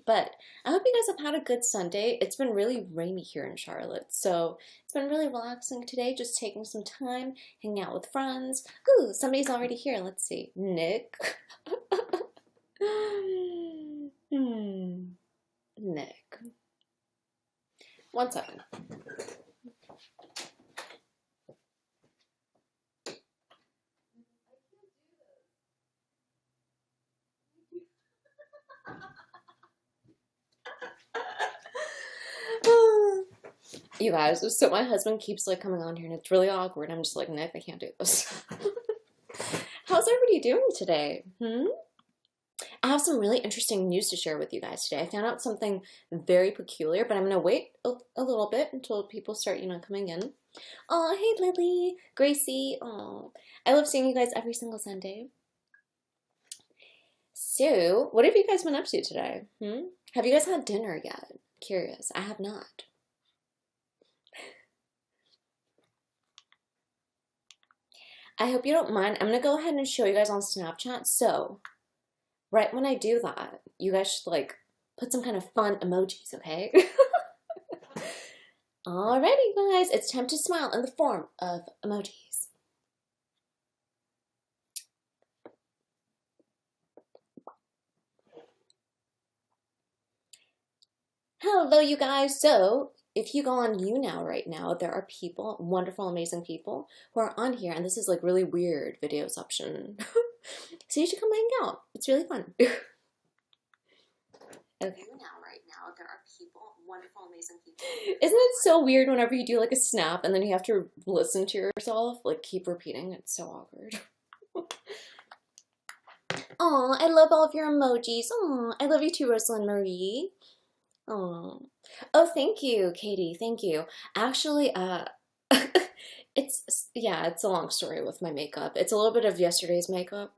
But I hope you guys have had a good Sunday. It's been really rainy here in Charlotte, so it's been really relaxing today, just taking some time, hanging out with friends. Ooh, somebody's already here. Let's see. Nick. Hmm. Nick. 1 second. You guys, so my husband keeps like coming on here and it's really awkward. I'm just like, Nick, I can't do this. How's everybody doing today? I have some really interesting news to share with you guys today. I found out something very peculiar, but I'm gonna wait a little bit until people start, coming in. Oh, hey Lily, Gracie. Oh, I love seeing you guys every single Sunday. So, what have you guys been up to today? Have you guys had dinner yet? Curious. I have not. I hope you don't mind. I'm gonna go ahead and show you guys on Snapchat. So, right when I do that, you guys should like put some kind of fun emojis, okay? Alrighty, guys, it's time to smile in the form of emojis. Hello, you guys. So, if you go on YouNow right now, there are people, wonderful, amazing people, who are on here, and this is like really weird videoception. So you should come hang out. It's really fun. Okay. YouNow right now, there are people, wonderful, amazing people. Isn't it so weird whenever you do like a snap and then you have to listen to yourself, like keep repeating? It's so awkward. Aw, I love all of your emojis. Aw, I love you too, Rosalind Marie. Oh, thank you, Katie. Thank you. Actually, it's a long story with my makeup. It's a little bit of yesterday's makeup.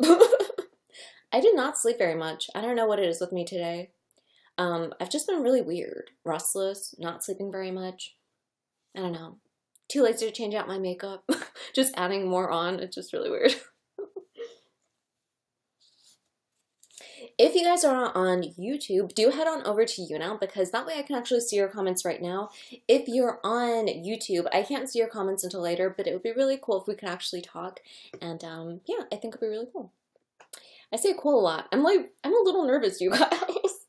I did not sleep very much. I don't know what it is with me today. I've just been really weird, restless, not sleeping very much. I don't know. Too lazy to change out my makeup. Just adding more on. It's just really weird. If you guys are on YouTube, do head on over to YouNow because that way I can actually see your comments right now. If you're on YouTube, I can't see your comments until later, but it would be really cool if we could actually talk. And yeah, I think it would be really cool. I say cool a lot. I'm a little nervous, you guys.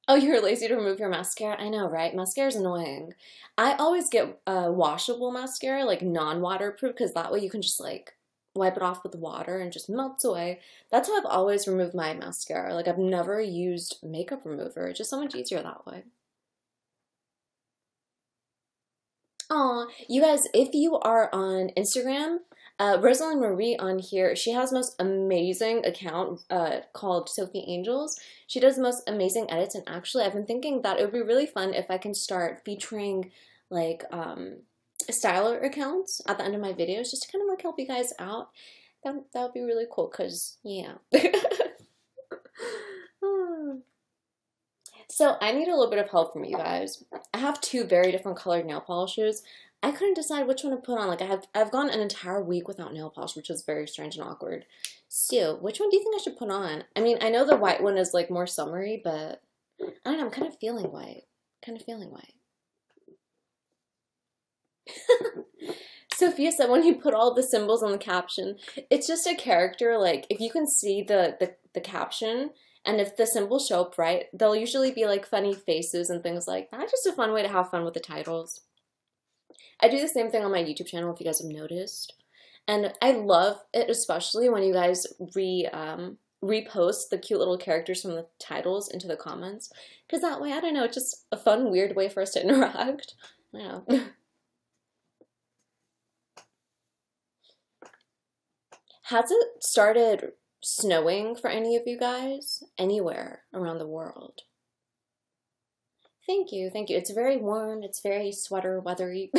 Oh, you're lazy to remove your mascara? I know, right? Mascara's annoying. I always get washable mascara, like non-waterproof, because that way you can just like wipe it off with water and just melts away. That's how I've always removed my mascara. Like I've never used makeup remover. It's just so much easier that way. Aw, you guys, if you are on Instagram, Rosalind Marie on here, she has the most amazing account called Sophie Angels. She does the most amazing edits, and actually I've been thinking that it would be really fun if I can start featuring like styler accounts at the end of my videos just to kind of like help you guys out. That would be really cool because yeah. So I need a little bit of help from you guys. I have two very different colored nail polishes. I couldn't decide which one to put on. Like I've gone an entire week without nail polish, which is very strange and awkward. So which one do you think I should put on? I mean, I know the white one is like more summery, but I don't know, I'm kind of feeling white. Sophia said when you put all the symbols on the caption, it's just a character, like, if you can see the caption, and if the symbols show up right, they'll usually be, like, funny faces and things like that. Just a fun way to have fun with the titles. I do the same thing on my YouTube channel, if you guys have noticed. And I love it, especially when you guys repost the cute little characters from the titles into the comments. Because that way, I don't know, it's just a fun, weird way for us to interact. I don't know. Has it started snowing for any of you guys? Anywhere around the world? Thank you, thank you. It's very warm, it's very sweater weathery.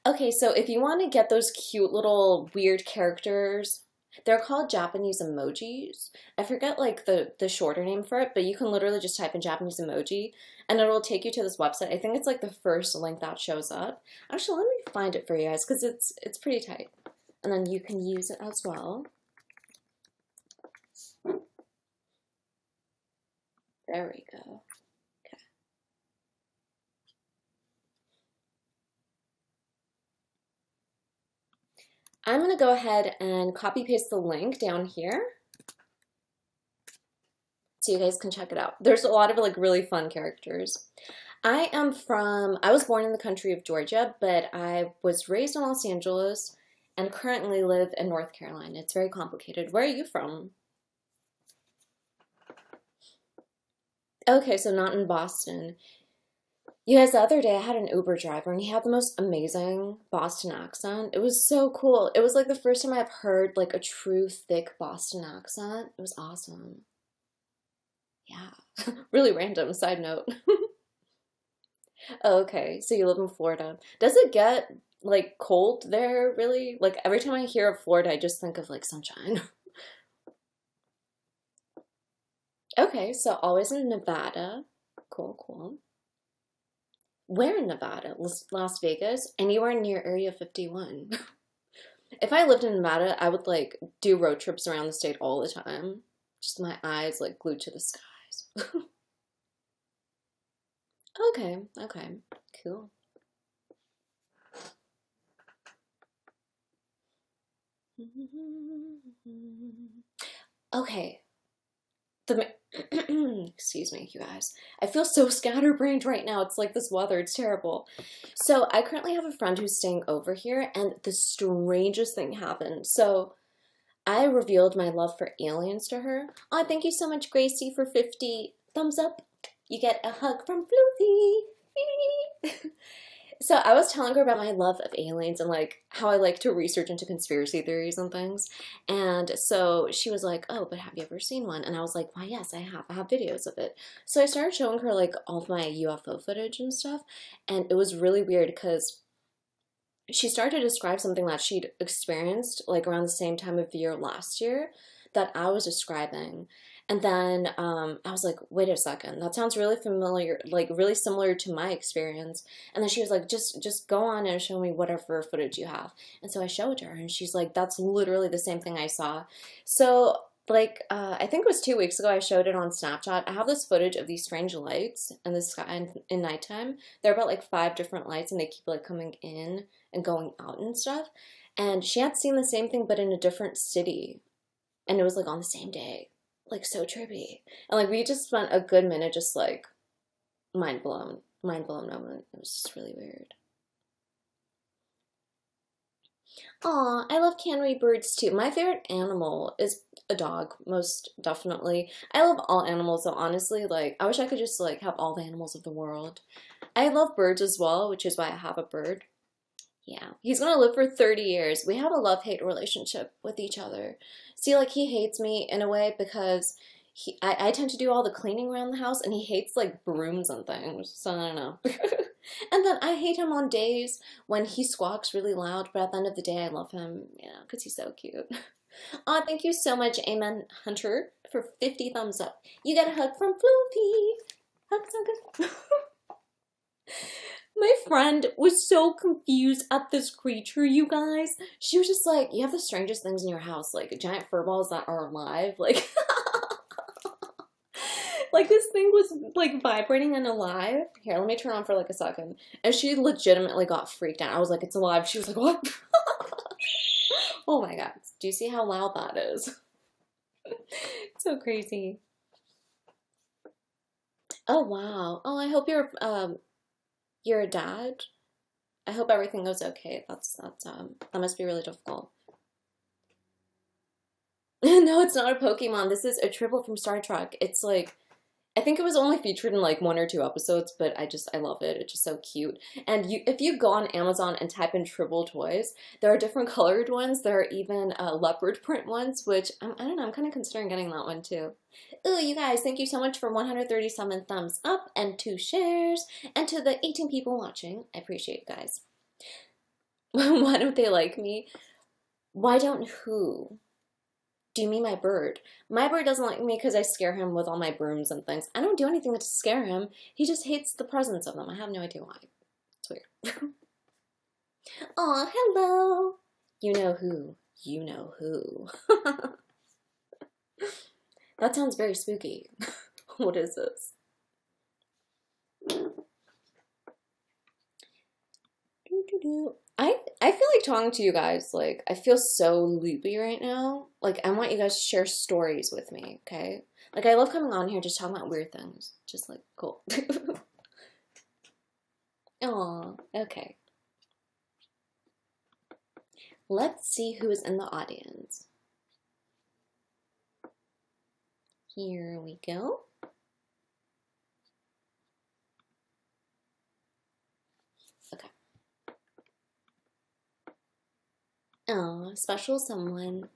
Okay, so if you want to get those cute little weird characters, they're called Japanese emojis. I forget like the shorter name for it, but you can literally just type in Japanese emoji and it'll take you to this website. I think it's like the first link that shows up. Actually, let me find it for you guys because it's pretty tight. And then you can use it as well. There we go. Okay. I'm going to go ahead and copy paste the link down here so you guys can check it out. There's a lot of like really fun characters. I was born in the country of Georgia, but I was raised in Los Angeles and currently live in North Carolina. It's very complicated. Where are you from? Okay, so not in Boston. You guys, the other day I had an Uber driver and he had the most amazing Boston accent. It was so cool. It was like the first time I've heard like a true thick Boston accent. It was awesome. Yeah, really random side note. Okay, so you live in Florida. Does it get like cold there really? Like every time I hear of Florida, I just think of like sunshine. Okay, so always in Nevada. Cool, cool. Where in Nevada? Las Vegas? Anywhere near Area 51? If I lived in Nevada, I would like do road trips around the state all the time. Just my eyes like glued to the skies. Okay, okay, cool. Okay, excuse me, you guys. I feel so scatterbrained right now. It's like this weather, it's terrible. So I currently have a friend who's staying over here, and the strangest thing happened. So I revealed my love for aliens to her. Oh, thank you so much, Gracie, for 50 thumbs up. You get a hug from Floofy. So I was telling her about my love of aliens and like how I like to research into conspiracy theories and things. And so she was like, "Oh, but have you ever seen one?" And I was like, "Why, yes, I have. I have videos of it." So I started showing her like all of my UFO footage and stuff. And it was really weird because she started to describe something that she'd experienced like around the same time of the year last year that I was describing. And then I was like, wait a second, that sounds really familiar, like really similar to my experience. And then she was like, just go on and show me whatever footage you have. And so I showed her, and she's like, that's literally the same thing I saw. So like, I think it was 2 weeks ago, I showed it on Snapchat. I have this footage of these strange lights in the sky in nighttime. They're about like 5 different lights, and they keep like coming in and going out and stuff. And she had seen the same thing, but in a different city. And it was like on the same day. Like so trippy. And like we just spent a good minute just like mind blown moment. It was just really weird. Aw, I love canary birds too. My favorite animal is a dog, most definitely. I love all animals though, honestly. Like I wish I could just like have all the animals of the world. I love birds as well, which is why I have a bird. Yeah, he's gonna live for 30 years. We have a love-hate relationship with each other. See, like, he hates me in a way because I tend to do all the cleaning around the house, and he hates, like, brooms and things, so I don't know. And then I hate him on days when he squawks really loud, but at the end of the day, I love him, yeah, because he's so cute. Aw, thank you so much, Amen Hunter, for 50 thumbs up. You get a hug from Floofy. Hugs, hugs. My friend was so confused at this creature, you guys. She was just like, you have the strangest things in your house, like giant fur balls that are alive. Like, like this thing was like vibrating and alive. Here, let me turn on for like a second. And she legitimately got freaked out. I was like, it's alive. She was like, what? Oh my God. Do you see how loud that is? So crazy. Oh, wow. Oh, I hope you're a dad. I hope everything goes okay. That must be really difficult. No, it's not a Pokemon. This is a Tribble from Star Trek. It's like, I think it was only featured in like 1 or 2 episodes, but I love it. It's just so cute. And if you go on Amazon and type in Tribble toys, there are different colored ones. There are even leopard print ones, which I don't know. I'm kind of considering getting that one too. Ooh, you guys, thank you so much for 137 thumbs up and 2 shares. And to the 18 people watching, I appreciate you guys. Why don't they like me? Why don't who? Do you mean my bird? My bird doesn't like me because I scare him with all my brooms and things. I don't do anything to scare him. He just hates the presence of them. I have no idea why. It's weird. Aw, hello. You know who. You know who. That sounds very spooky. What is this? I feel like talking to you guys, like, I feel so loopy right now. Like, I want you guys to share stories with me, okay? Like, I love coming on here just talking about weird things. Just like, cool. Aw, okay. Let's see who is in the audience. Here we go. Okay. Oh, special someone.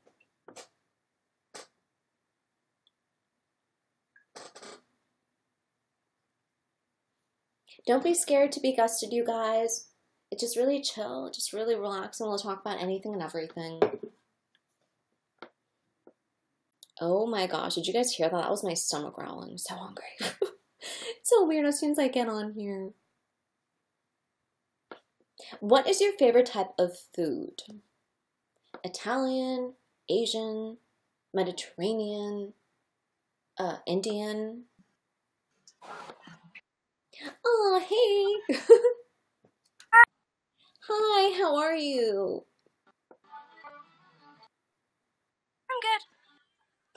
Don't be scared to be gusted, you guys. It's just really chill, just really relax, and we'll talk about anything and everything. Oh my gosh, did you guys hear that? That was my stomach growling. I'm so hungry. It's so weird as soon as I get on here. What is your favorite type of food? Italian, Asian, Mediterranean, Indian? Oh, hey! Hi, how are you? I'm good.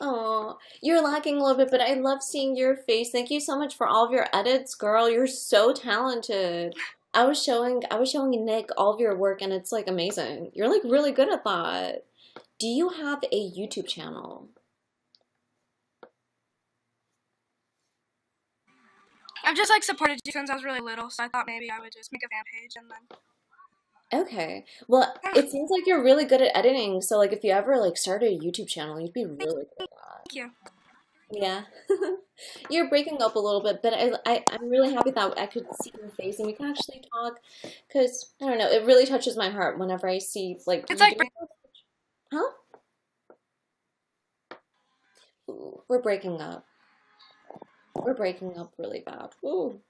Oh, you're lagging a little bit, but I love seeing your face. Thank you so much for all of your edits, girl. You're so talented. I was showing Nick all of your work and it's like amazing. You're like really good at that. Do you have a YouTube channel? I've just like supported you since I was really little, so I thought maybe I would just make a fan page and then. Okay. Well, it seems like you're really good at editing, so like if you ever like started a YouTube channel, you'd be really good at that. Thank you. Yeah. You're breaking up a little bit, but I'm really happy that I could see your face and we can actually talk because I don't know, it really touches my heart whenever I see like It's you like doing, huh? Ooh, we're breaking up. We're breaking up really bad. Ooh.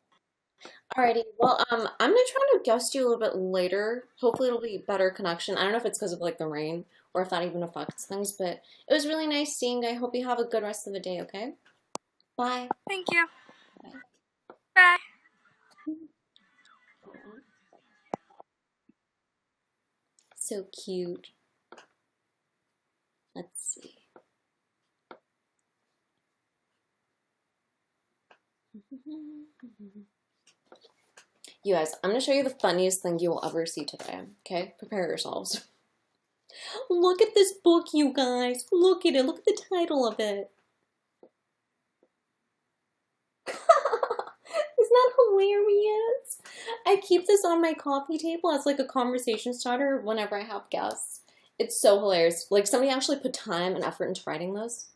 Alrighty. Well, I'm gonna try to guest you a little bit later. Hopefully it'll be better connection. I don't know if it's because of like the rain or if that even affects things, but it was really nice seeing you. I hope you have a good rest of the day, okay? Bye. Thank you. Bye. So cute. Let's see. You guys, I'm gonna show you the funniest thing you will ever see today. Okay? Prepare yourselves. Look at this book, you guys. Look at it. Look at the title of it. Isn't that hilarious? I keep this on my coffee table as like a conversation starter whenever I have guests. It's so hilarious. Like somebody actually put time and effort into writing this.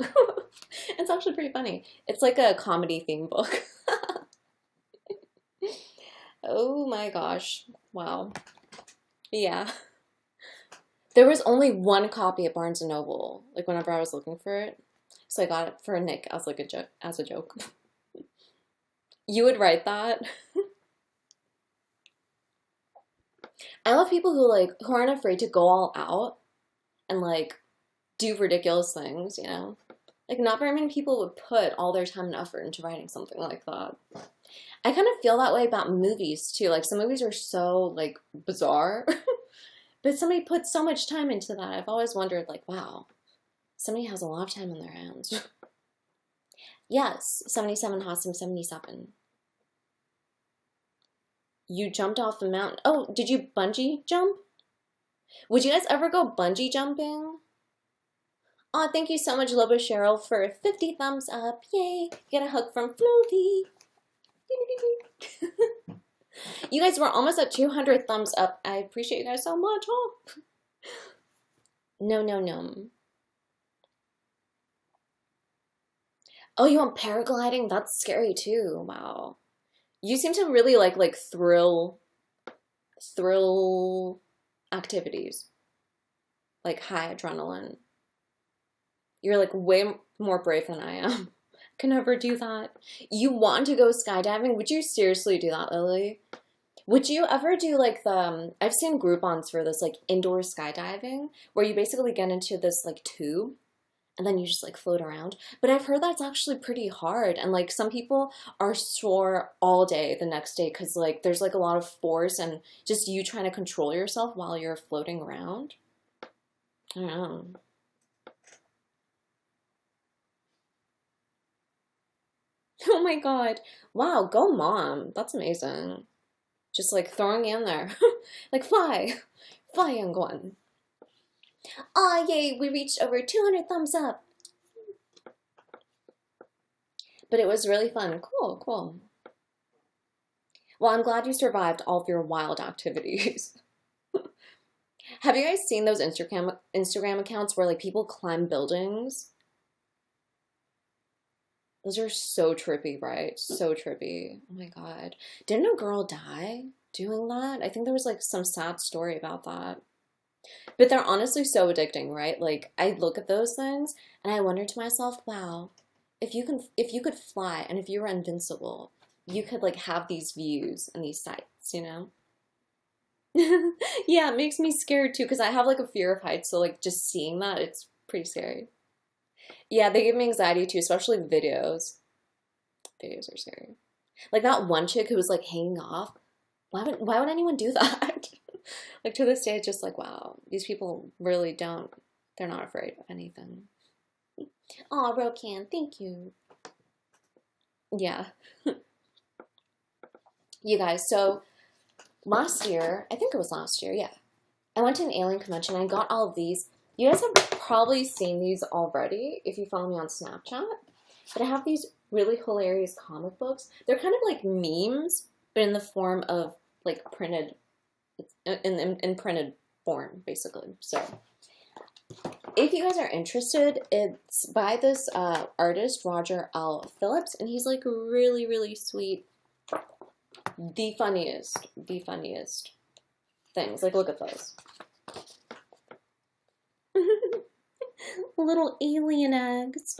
It's actually pretty funny. It's like a comedy theme book. Oh my gosh. Wow. Yeah. There was only one copy at Barnes& and Noble, like whenever I was looking for it. So I got it for Nick as like a joke. You would write that? I love people who aren't afraid to go all out and like do ridiculous things, you know? Like not very many people would put all their time and effort into writing something like that. I kind of feel that way about movies too. Like some movies are so like bizarre, but somebody put so much time into that. I've always wondered like, wow, somebody has a lot of time in their hands. Yes, 77 Hossam 77. You jumped off the mountain. Oh, did you bungee jump? Would you guys ever go bungee jumping? Aw, thank you so much, Lobo Cheryl, for 50 thumbs up. Yay! Get a hug from Floaty. You guys were almost at 200 thumbs up. I appreciate you guys so much. Oh. No, no, no. Oh, you want paragliding? That's scary too. Wow. You seem to really like thrill activities. Like high adrenaline. You're like way more brave than I am. Can never do that. You want to go skydiving? Would you seriously do that, Lily? Would you ever do like I've seen Groupons for this like indoor skydiving where you basically get into this like tube and then you just like float around. But I've heard that's actually pretty hard, and like some people are sore all day the next day because like there's like a lot of force and just you trying to control yourself while you're floating around. I don't know. Oh my God. Wow, go mom. That's amazing. Just like throwing in there. Like fly. Fly, young one. Aw, yay, we reached over 200 thumbs up. But it was really fun. Cool, cool. Well, I'm glad you survived all of your wild activities. Have you guys seen those Instagram accounts where like people climb buildings? Those are so trippy, right? So trippy. Oh my God. Didn't a girl die doing that? I think there was like some sad story about that. But they're honestly so addicting, right? Like I look at those things and I wonder to myself, wow, if you could fly and if you were invincible, you could like have these views and these sights, you know? Yeah, it makes me scared too because I have like a fear of heights, so like just seeing that, it's pretty scary. Yeah, they give me anxiety too, especially videos. Videos are scary. Like that one chick who was like hanging off. Why would anyone do that? Like to this day, it's just like, wow, these people really don't, they're not afraid of anything. Aw, Rokan, thank you. Yeah. You guys, so last year, I think it was last year, yeah. I went to an alien convention and I got all of these. You guys have probably seen these already if you follow me on Snapchat. But I have these really hilarious comic books. They're kind of like memes, but in the form of like printed, in printed form, basically. So if you guys are interested, it's by this artist, Roger L. Phillips, and he's like really, really sweet. The funniest things. Like, look at those. Little alien eggs.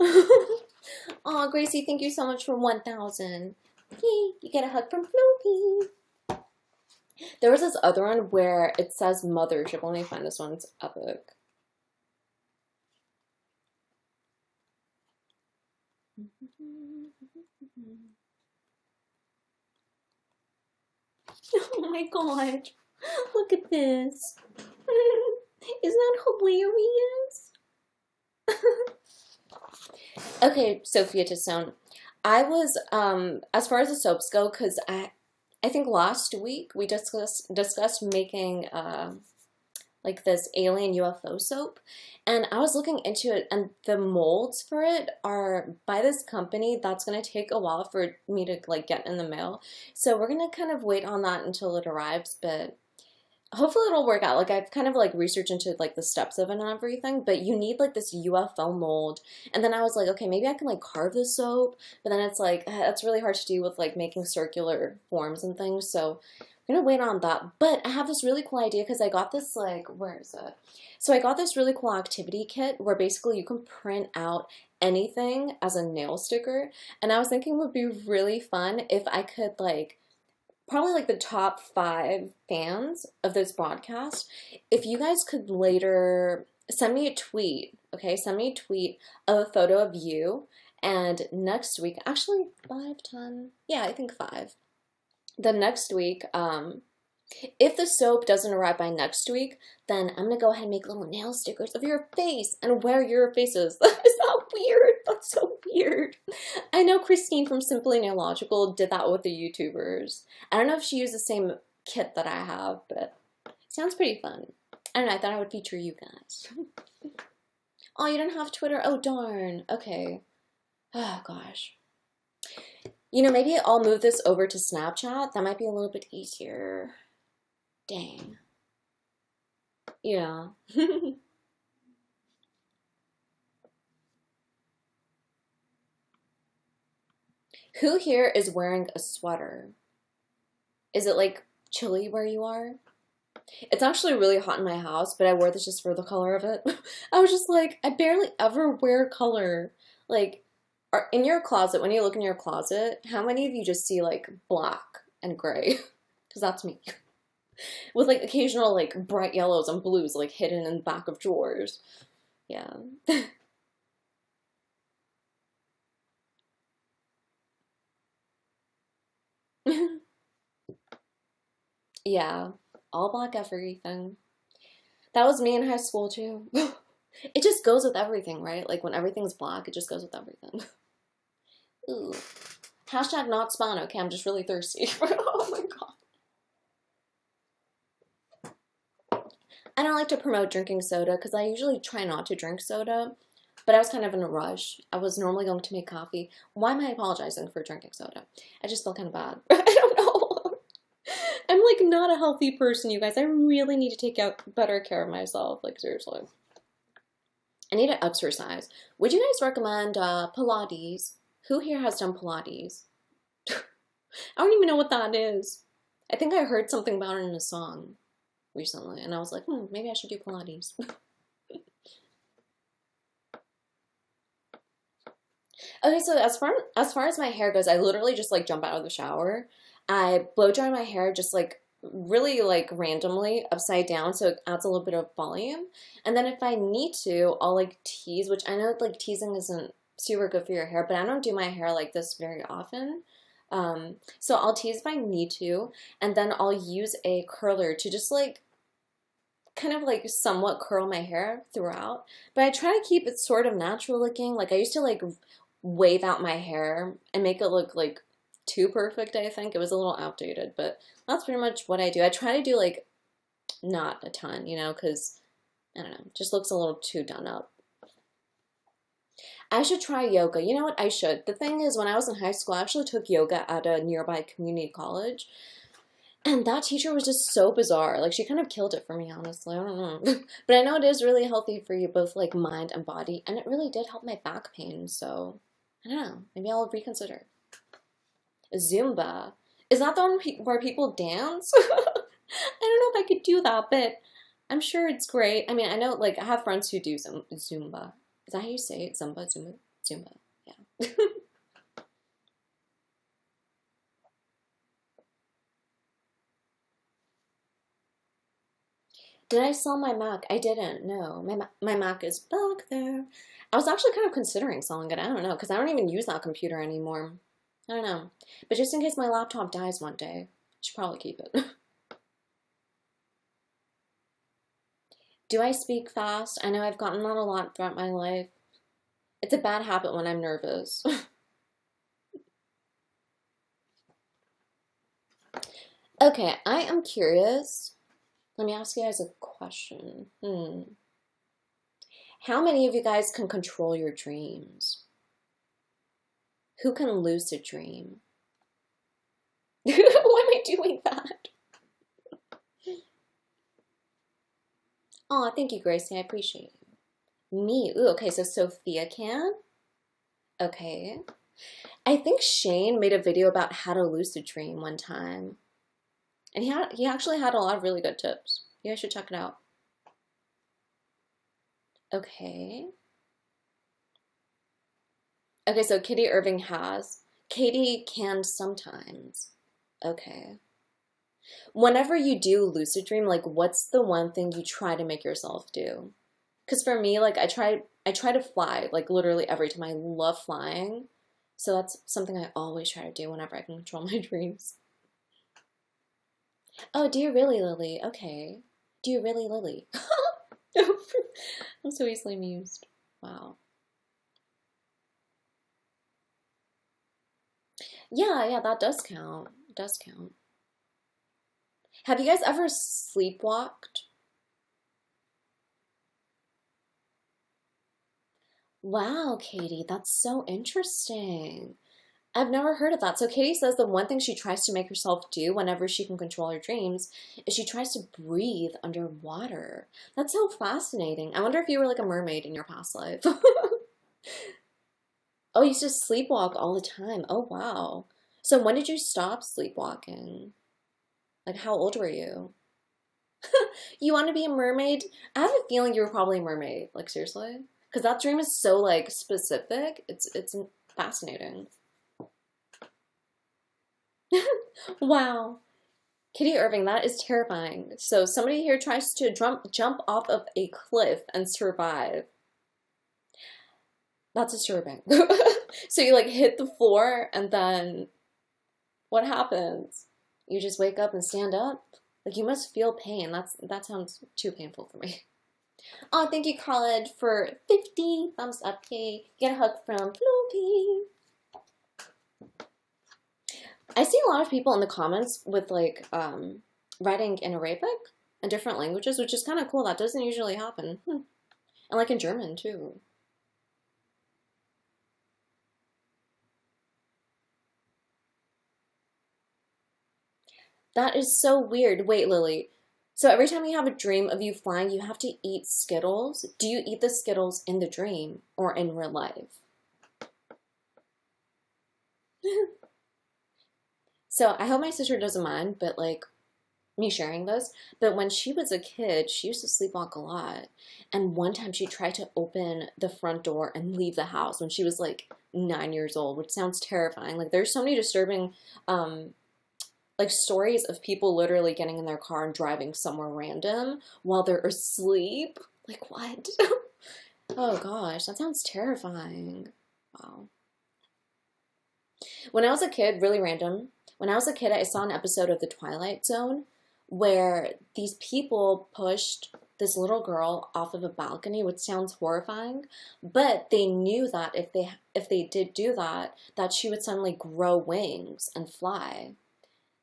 Aw, Gracie, thank you so much for 1,000. Yay, you get a hug from Floki. There was this other one where it says mothership. Let me find this one. It's epic. Oh my God. Look at this. Isn't that hilarious? Okay, Sophia Tissone. I was, as far as the soaps go, because I think last week we discussed making like this alien UFO soap, and I was looking into it, and the molds for it are by this company that's gonna take a while for me to like get in the mail. So we're gonna kind of wait on that until it arrives, but hopefully it'll work out. Like I've kind of like researched into like the steps of it and everything, but you need like this UFO mold. And then I was like, okay, maybe I can like carve the soap, but then it's like that's really hard to do with like making circular forms and things. So I'm gonna wait on that. But I have this really cool idea because I got this like, where is it? So I got this really cool activity kit where basically you can print out anything as a nail sticker. And I was thinking it would be really fun if I could like probably like the top 5 fans of this broadcast, if you guys could later send me a tweet, okay? Send me a tweet of a photo of you, and next week, actually 5, 10, yeah, I think 5. The next week, if the soap doesn't arrive by next week, then I'm gonna go ahead and make little nail stickers of your face and wear your faces. Is that weird? That's so weird. I know Christine from Simply Nailogical did that with the YouTubers. I don't know if she used the same kit that I have, but it sounds pretty fun. I don't know, I thought I would feature you guys. Oh, you don't have Twitter? Oh, darn. Okay. Oh, gosh. You know, maybe I'll move this over to Snapchat. That might be a little bit easier. Dang. Yeah. Who here is wearing a sweater? Is it like chilly where you are? It's actually really hot in my house, but I wore this just for the color of it. I was just like, I barely ever wear color. Like, in your closet, when you look in your closet, how many of you just see like black and gray? Because that's me. With like occasional like bright yellows and blues like hidden in the back of drawers. Yeah. Yeah, all black everything. That was me in high school too. It just goes with everything, right? Like when everything's black, it just goes with everything. Ooh. Hashtag not spawn, okay? I'm just really thirsty. Oh my god. I don't like to promote drinking soda because I usually try not to drink soda, but I was kind of in a rush. I was normally going to make coffee. Why am I apologizing for drinking soda? I just felt kind of bad. I don't know. I'm like not a healthy person, you guys. I really need to take out better care of myself. Like seriously. I need to exercise. Would you guys recommend Pilates? Who here has done Pilates? I don't even know what that is. I think I heard something about it in a song recently, and I was like, maybe I should do Pilates. Okay, so as far as my hair goes, I literally just like jump out of the shower. I blow dry my hair just like really like randomly upside down so it adds a little bit of volume. And then if I need to, I'll like tease, which I know like teasing isn't super good for your hair, but I don't do my hair like this very often. So I'll tease if I need to, and then I'll use a curler to just like kind of like somewhat curl my hair throughout. But I try to keep it sort of natural looking. Like I used to like wave out my hair and make it look like too perfect, I think. It was a little outdated, but that's pretty much what I do. I try to do like not a ton, because I don't know, it just looks a little too done up. I should try yoga. You know what? I should. The thing is, when I was in high school, I actually took yoga at a nearby community college. And that teacher was just so bizarre. Like, she kind of killed it for me, honestly. I don't know. But I know it is really healthy for you, both like mind and body. And it really did help my back pain. So, I don't know. Maybe I'll reconsider. Zumba. Is that the one where people dance? I don't know if I could do that, but I'm sure it's great. I mean, I know, like, I have friends who do some Zumba. Is that how you say it? Zumba? Zumba? Zumba. Yeah. Did I sell my Mac? I didn't. No. My Mac is back there. I was actually kind of considering selling it. I don't know, because I don't even use that computer anymore. I don't know. But just in case my laptop dies one day, I should probably keep it. Do I speak fast? I know I've gotten that a lot throughout my life. It's a bad habit when I'm nervous. Okay, I am curious. Let me ask you guys a question. How many of you guys can control your dreams? Who can lucid dream? Why am I doing that? Oh, thank you, Gracie. I appreciate you. Me. Ooh, okay, so Sophia can. Okay. I think Shane made a video about how to lucid dream one time. And he actually had a lot of really good tips. You guys should check it out. Okay. Okay, so Katie Irving has. Katie can sometimes. Okay. Whenever you do lucid dream, like what's the one thing you try to make yourself do? Because for me, like I try to fly, like literally every time. I love flying. So that's something I always try to do whenever I can control my dreams. Oh, do you really, Lily? Okay. Do you really, Lily? I'm so easily amused. Wow. Yeah, that does count. It does count. Have you guys ever sleepwalked? Wow, Katie, that's so interesting. I've never heard of that. So Katie says the one thing she tries to make herself do whenever she can control her dreams is she tries to breathe underwater. That's so fascinating. I wonder if you were like a mermaid in your past life. Oh, you used to sleepwalk all the time. Oh, wow. So when did you stop sleepwalking? Like, how old were you? You want to be a mermaid? I have a feeling you were probably a mermaid. Like, seriously? Because that dream is so, like, specific. It's fascinating. Wow. Kitty Irving, that is terrifying. So somebody here tries to jump off of a cliff and survive. That's disturbing. So you like hit the floor and then what happens? You just wake up and stand up? Like you must feel pain. That sounds too painful for me. Oh, thank you, Khaled, for 50 thumbs up. Yay. You get a hug from Floopy. I see a lot of people in the comments with like writing in Arabic and different languages, which is kind of cool. That doesn't usually happen. And like in German too. That is so weird. Wait, Lily. So every time you have a dream of you flying, you have to eat Skittles. Do you eat the Skittles in the dream or in real life? So I hope my sister doesn't mind, but like me sharing this, but when she was a kid, she used to sleepwalk a lot. And one time she tried to open the front door and leave the house when she was like 9 years old, which sounds terrifying. Like there's so many disturbing like stories of people literally getting in their car and driving somewhere random while they're asleep. Like what? Oh gosh, that sounds terrifying. Wow. When I was a kid, really random, when I was a kid, I saw an episode of The Twilight Zone where these people pushed this little girl off of a balcony, which sounds horrifying, but they knew that if they did do that, that she would suddenly grow wings and fly.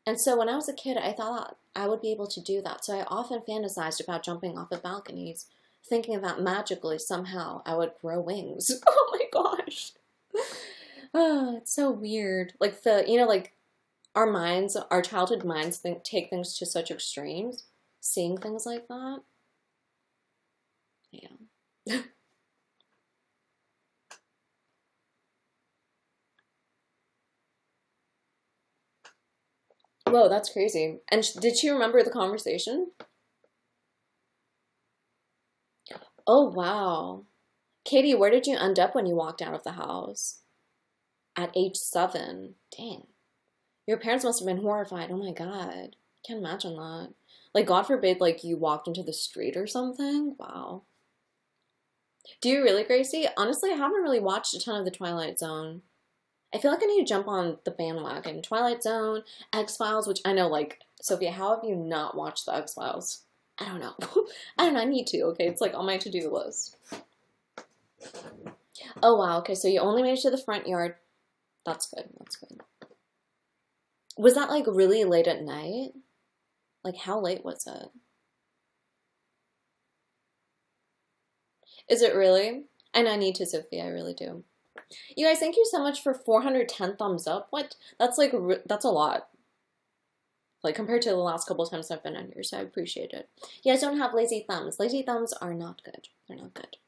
And so when I was a kid, I thought I would be able to do that. So I often fantasized about jumping off of balconies, thinking that magically somehow I would grow wings. Oh my gosh. Oh, it's so weird. Like like our minds, our childhood minds take things to such extremes. Seeing things like that. Yeah. Whoa, that's crazy. And did she remember the conversation? Oh, wow. Katie, where did you end up when you walked out of the house? At age 7. Dang. Your parents must have been horrified. Oh my God. Can't imagine that. Like, God forbid, like, you walked into the street or something? Wow. Do you really, Gracie? Honestly, I haven't really watched a ton of The Twilight Zone. I feel like I need to jump on the bandwagon. Twilight Zone, X-Files, which I know, like, Sophia, how have you not watched the X-Files? I don't know. I don't know, I need to, okay? It's like on my to-do list. Oh, wow, okay, so you only made it to the front yard. That's good, that's good. Was that, like, really late at night? Like, how late was it? Is it really? And I need to, Sophia, I really do. You guys, thank you so much for 410 thumbs up. What? That's like, that's a lot. Like, compared to the last couple of times I've been on here, so I appreciate it. You guys don't have lazy thumbs. Lazy thumbs are not good. They're not good.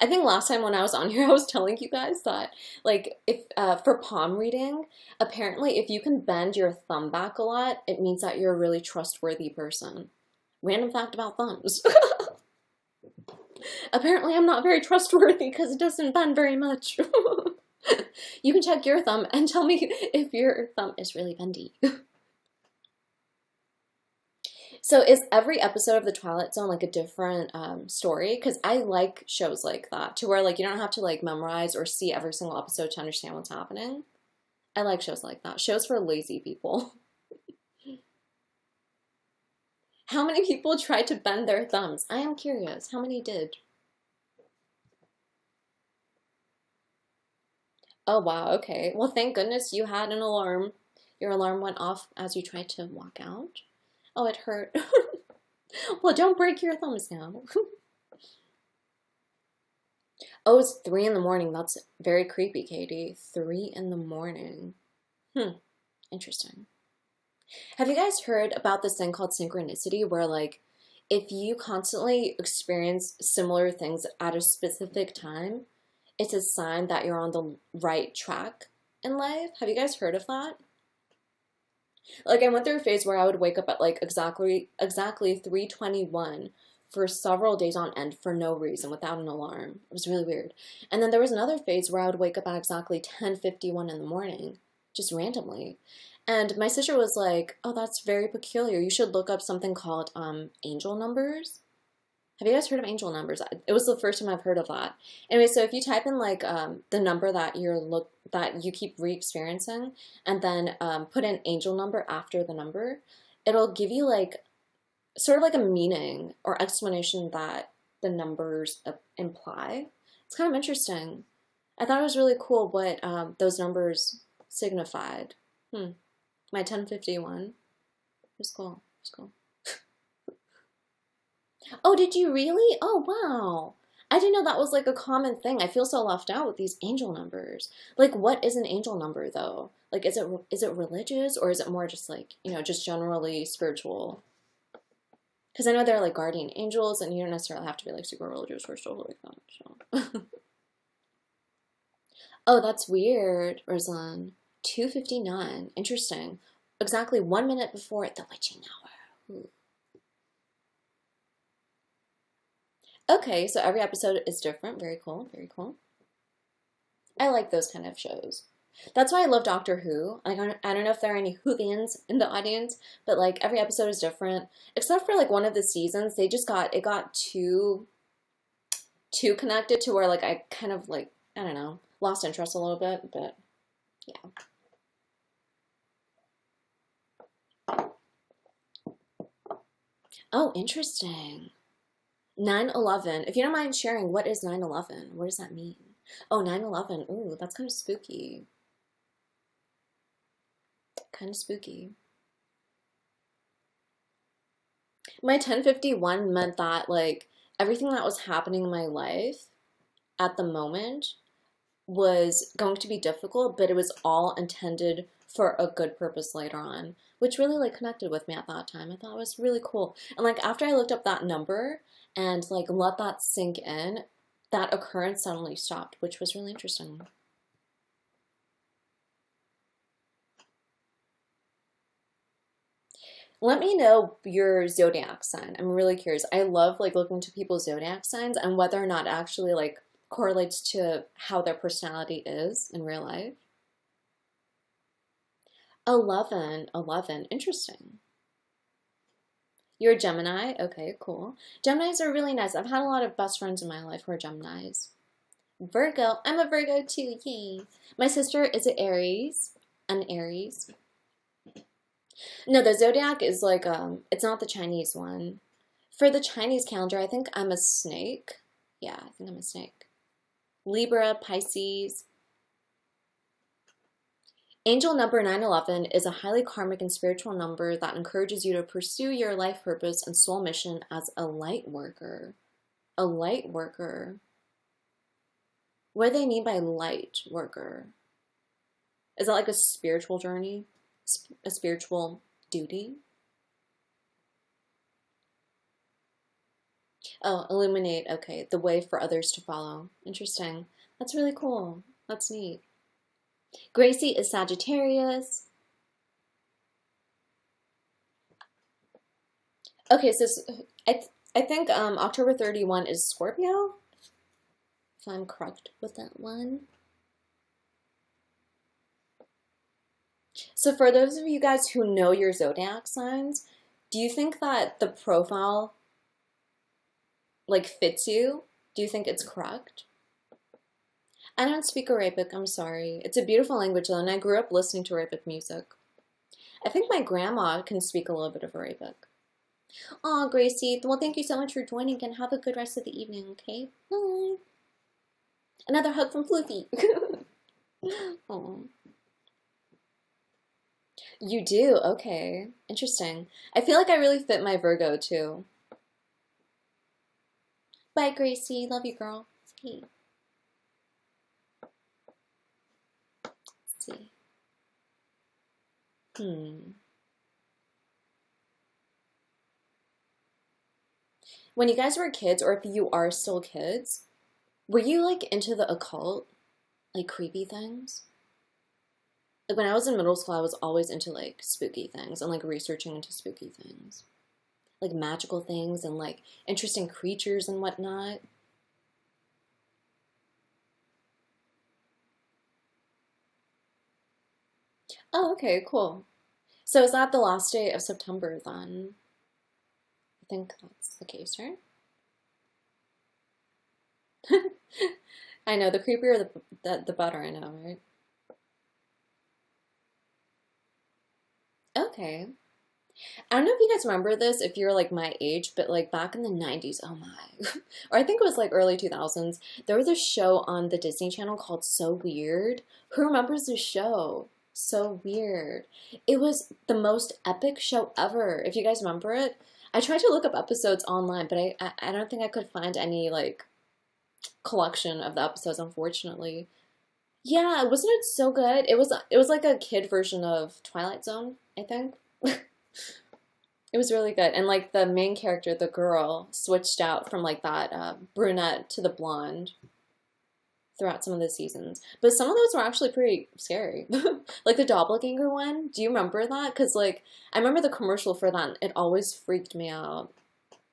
I think last time when I was on here, I was telling you guys that, like, if for palm reading, apparently if you can bend your thumb back a lot, it means that you're a really trustworthy person. Random fact about thumbs. Apparently I'm not very trustworthy because it doesn't bend very much. You can check your thumb and tell me if your thumb is really bendy. So is every episode of The Twilight Zone like a different story? Because I like shows like that, to where like you don't have to like memorize or see every single episode to understand what's happening. I like shows like that. Shows for lazy people. How many people tried to bend their thumbs? I am curious. How many did? Oh wow, okay. Well, thank goodness you had an alarm. Your alarm went off as you tried to walk out. Oh, it hurt. Well, don't break your thumbs now. Oh, it's 3 in the morning. That's very creepy, Katie. 3 in the morning. Interesting. Have you guys heard about this thing called synchronicity where like if you constantly experience similar things at a specific time, it's a sign that you're on the right track in life? Have you guys heard of that? Like I went through a phase where I would wake up at like exactly 3:21 for several days on end for no reason without an alarm. It was really weird. And then there was another phase where I would wake up at exactly 10:51 in the morning, just randomly. And my sister was like, "Oh, that's very peculiar. You should look up something called angel numbers." Have you guys heard of angel numbers? It was the first time I've heard of that. Anyway, so if you type in like the number that that you keep re-experiencing, and then put an angel number after the number, it'll give you like sort of like a meaning or explanation that the numbers imply. It's kind of interesting. I thought it was really cool what those numbers signified. My 1051. It was cool. It was cool. Oh, did you really? Oh, wow. I didn't know that was like a common thing. I feel so left out with these angel numbers. Like, what is an angel number though? Like, is it religious or is it more just like, just generally spiritual? Because I know they're like guardian angels, and you don't necessarily have to be like super religious or stuff like that. So. Oh, that's weird, Rizlan. 2:59. Interesting. Exactly 1 minute before the witching hour. Ooh. Okay, so every episode is different. Very cool. Very cool. I like those kind of shows. That's why I love Doctor Who. Like, I don't know if there are any Whovians in the audience, but like every episode is different. Except for like one of the seasons, it got too connected to where like I kind of like, I don't know, lost interest a little bit, but yeah. Oh, interesting. 9/11. If you don't mind sharing, what is 9/11? What does that mean? Oh, 9/11. Ooh, that's kind of spooky. Kind of spooky. My 1051 meant that like everything that was happening in my life at the moment was going to be difficult, but it was all intended for a good purpose later on, which really like connected with me at that time. I thought it was really cool. And like after I looked up that number and like let that sink in, that occurrence suddenly stopped, which was really interesting. Let me know your zodiac sign. I'm really curious. I love like looking to people's zodiac signs and whether or not it actually like correlates to how their personality is in real life. 11, 11. Interesting. You're a Gemini? Okay, cool. Geminis are really nice. I've had a lot of best friends in my life who are Geminis. Virgo. I'm a Virgo too. Yay. My sister is an Aries. An Aries. No, the zodiac is like it's not the Chinese one. For the Chinese calendar, I think I'm a snake. Yeah, I think I'm a snake. Libra, Pisces. Angel number 911 is a highly karmic and spiritual number that encourages you to pursue your life purpose and soul mission as a light worker. A light worker. What do they mean by light worker? Is that like a spiritual journey? A spiritual duty? Oh, illuminate. Okay, the way for others to follow. Interesting. That's really cool. That's neat. Gracie is Sagittarius. Okay, so I think October 31 is Scorpio. If I'm correct with that one. So for those of you guys who know your zodiac signs, do you think that the profile like fits you? Do you think it's correct? I don't speak Arabic, I'm sorry. It's a beautiful language though, and I grew up listening to Arabic music. I think my grandma can speak a little bit of Arabic. Aw, Gracie, well thank you so much for joining and have a good rest of the evening, okay? Bye. Another hug from Floofy. Aww. You do? Okay. Interesting. I feel like I really fit my Virgo too. Bye, Gracie. Love you, girl. Hey. Let's see. When you guys were kids, or if you are still kids, were you like into the occult? Like creepy things? Like when I was in middle school, I was always into like spooky things and like researching into spooky things. Like magical things and like interesting creatures and whatnot. Oh, okay, cool. So is that the last day of September then? I think that's the case, right? I know, the creepier the better, I know, right? Okay. I don't know if you guys remember this if you're like my age, but like back in the 90s, oh my. Or I think it was like early 2000s, there was a show on the Disney Channel called So Weird. Who remembers the show? So Weird. It was the most epic show ever. If you guys remember it, I tried to look up episodes online, but I don't think I could find any like collection of the episodes, unfortunately. Yeah, wasn't it so good? It was like a kid version of Twilight Zone, I think. It was really good. And like the main character, the girl, switched out from like that brunette to the blonde throughout some of the seasons. But some of those were actually pretty scary. Like the doppelganger one. Do you remember that? Because like I remember the commercial for that. It always freaked me out.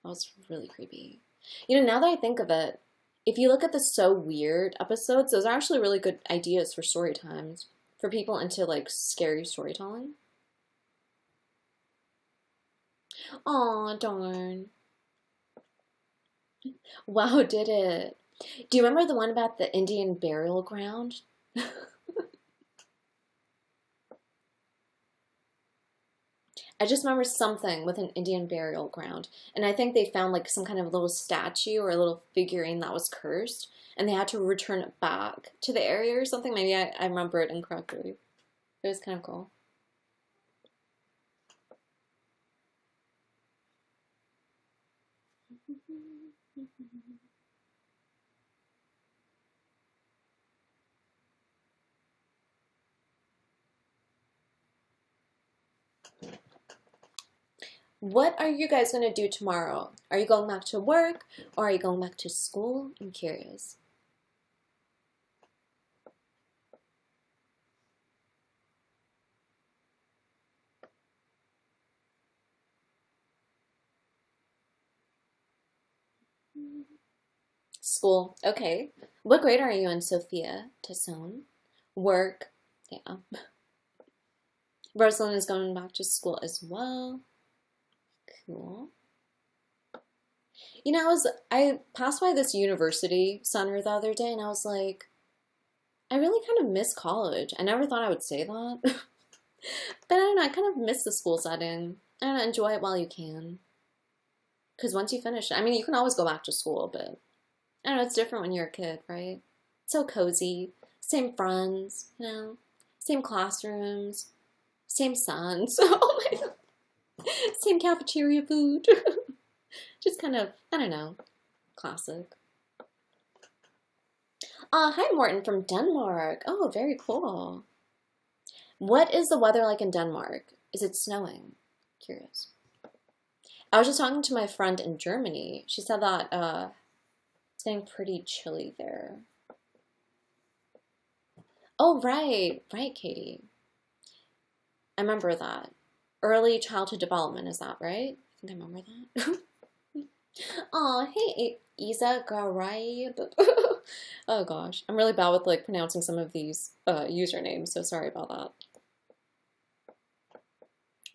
That was really creepy. Now that I think of it, if you look at the So Weird episodes, those are actually really good ideas for story times for people into like scary storytelling. Aw, darn. Wow, did it. Do you remember the one about the Indian burial ground? I just remember something with an Indian burial ground. And I think they found like some kind of little statue or a little figurine that was cursed. And they had to return it back to the area or something. Maybe I remember it incorrectly. It was kind of cool. What are you guys going to do tomorrow? Are you going back to work or are you going back to school? I'm curious. School. Okay. What grade are you in, Sophia? Tasson? Work. Yeah. Rosalind is going back to school as well. Cool. I passed by this university center the other day and I was like, I really kind of miss college. I never thought I would say that. But I don't know, I kind of miss the school setting. I don't know, enjoy it while you can. Because once you finish, I mean, you can always go back to school, but I don't know, it's different when you're a kid, right? So cozy. Same friends, same classrooms, same sons. Oh my God. Same cafeteria food. Just kind of, I don't know, classic. Hi Morton from Denmark. Oh, very cool. What is the weather like in Denmark? Is it snowing? Curious. I was just talking to my friend in Germany. She said that it's getting pretty chilly there. Oh, right, right, Katie. I remember that. Early childhood development, is that right? I think I remember that. Oh, hey, Isa Garayb. Oh gosh, I'm really bad with like pronouncing some of these usernames, so sorry about that.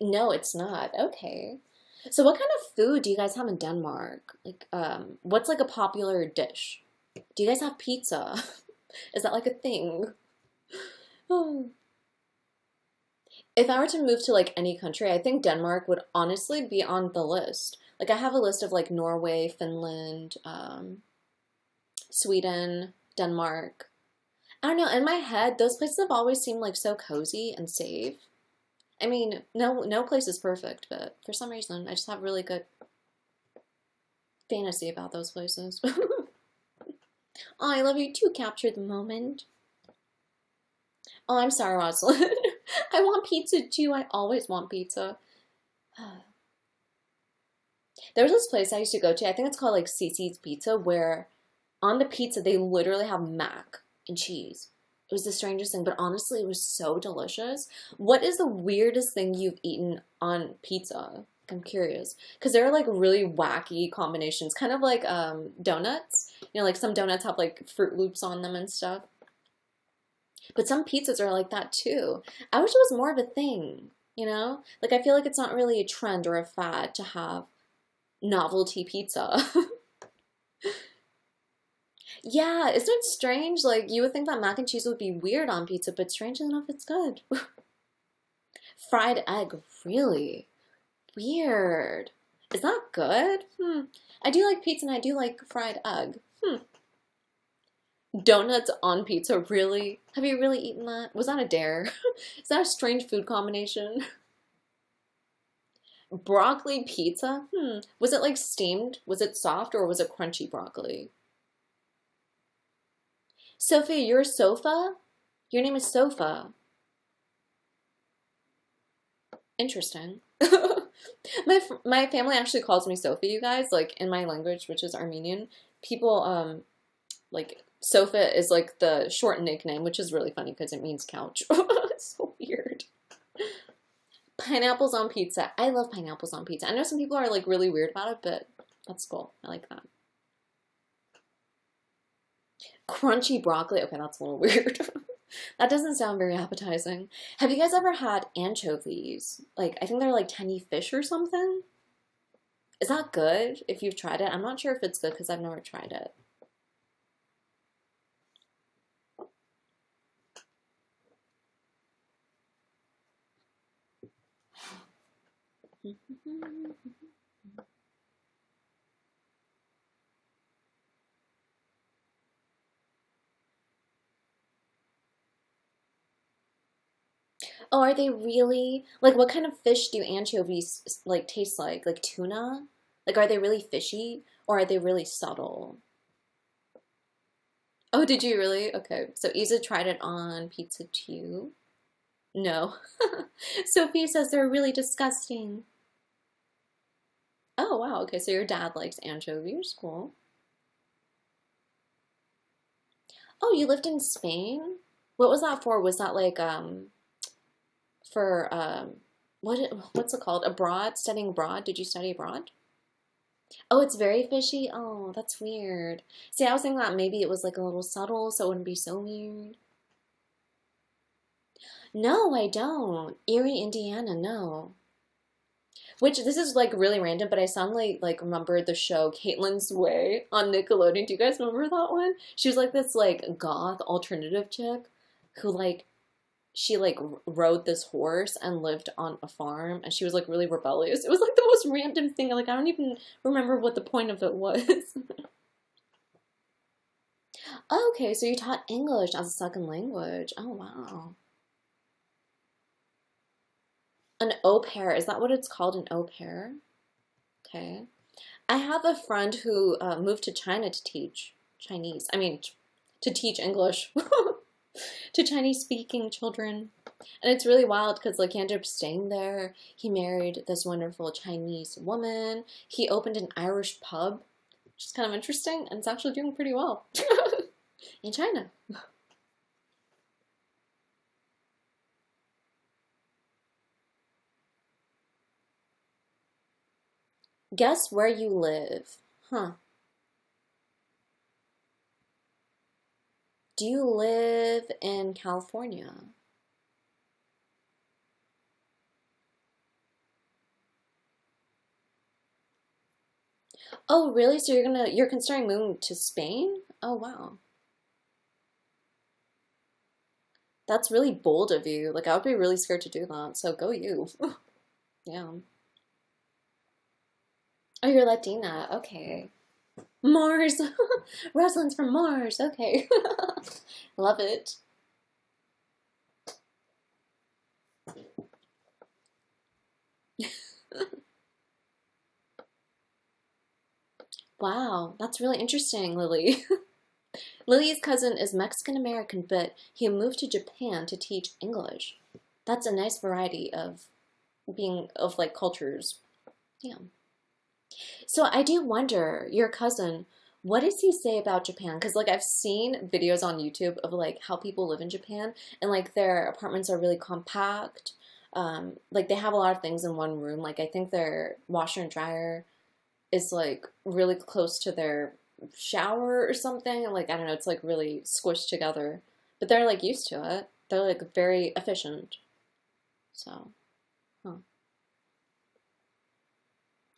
No, it's not. Okay. So what kind of food do you guys have in Denmark? Like, what's like a popular dish? Do you guys have pizza? Is that like a thing? Oh. If I were to move to like any country, I think Denmark would honestly be on the list. Like I have a list of like Norway, Finland, Sweden, Denmark. I don't know, in my head, those places have always seemed like so cozy and safe. I mean, no place is perfect, but for some reason, I just have really good fantasy about those places. Oh, I love you too, capture the moment. Oh, I'm sorry, Rosalind. I want pizza too. I always want pizza. There was this place I used to go to. I think it's called like Cece's Pizza, where on the pizza they literally have mac and cheese. It was the strangest thing, but honestly, it was so delicious. What is the weirdest thing you've eaten on pizza? I'm curious. Because there are like really wacky combinations, kind of like donuts. Like some donuts have like Fruit Loops on them and stuff. But some pizzas are like that too. I wish it was more of a thing. Like I feel like it's not really a trend or a fad to have novelty pizza. Yeah, isn't it strange? Like, you would think that mac and cheese would be weird on pizza, but strangely enough, it's good. Fried egg, really? Weird. Is that good? I do like pizza and I do like fried egg. Donuts on pizza, really? Have you really eaten that? Was that a dare? Is that a strange food combination? Broccoli pizza? Was it like steamed? Was it soft or was it crunchy broccoli? Sophia, you're Sofa? Your name is Sofa. Interesting. My family actually calls me Sophie, you guys, like in my language, which is Armenian. People like Sofa is like the short nickname, which is really funny because it means couch. It's so weird. Pineapples on pizza. I love pineapples on pizza. I know some people are like really weird about it, but that's cool. I like that. Crunchy broccoli. Okay, that's a little weird. That doesn't sound very appetizing. Have you guys ever had anchovies? Like, I think they're like tiny fish or something. Is that good if you've tried it? I'm not sure if it's good because I've never tried it. Oh, are they really? Like, what kind of fish do anchovies like taste like? Like tuna? Like, are they really fishy or are they really subtle? Oh, did you really? Okay, so Isa tried it on pizza too. No. Sophie says they're really disgusting. Oh, wow. Okay, so your dad likes anchovies. Cool. Oh, you lived in Spain? What was that for? Was that like for what's it called? Abroad, studying abroad? Did you study abroad? Oh, it's very fishy. Oh, that's weird. See, I was thinking that maybe it was like a little subtle, so it wouldn't be so weird. No, I don't. Erie, Indiana, no. Which this is like really random, but I suddenly like remembered the show Caitlin's Way on Nickelodeon. Do you guys remember that one? She was like this like goth alternative chick who like she like rode this horse and lived on a farm and she was like really rebellious. It was like the most random thing. Like I don't even remember what the point of it was. Okay, so you taught English as a second language. Oh wow. An au pair, is that what it's called, an au pair? Okay. I have a friend who moved to China to teach Chinese. I mean, to teach English to Chinese speaking children. And it's really wild because like he ended up staying there. He married this wonderful Chinese woman. He opened an Irish pub, which is kind of interesting, and it's actually doing pretty well in China. Guess where you live. Huh. Do you live in California? Oh, really? So you're considering moving to Spain? Oh, wow. That's really bold of you. Like, I would be really scared to do that. So go you. Yeah. Oh, you're Latina. Okay. Mars. Rosalind's from Mars. Okay. Love it. Wow, that's really interesting, Lily. Lily's cousin is Mexican American, but he moved to Japan to teach English. That's a nice variety of being of like cultures. Yeah. So I do wonder, your cousin, what does he say about Japan? Because like I've seen videos on YouTube of like how people live in Japan and like their apartments are really compact. Like they have a lot of things in one room. Like I think their washer and dryer is like really close to their shower or something. And like I don't know, it's like really squished together. But they're like used to it. They're like very efficient. So, huh.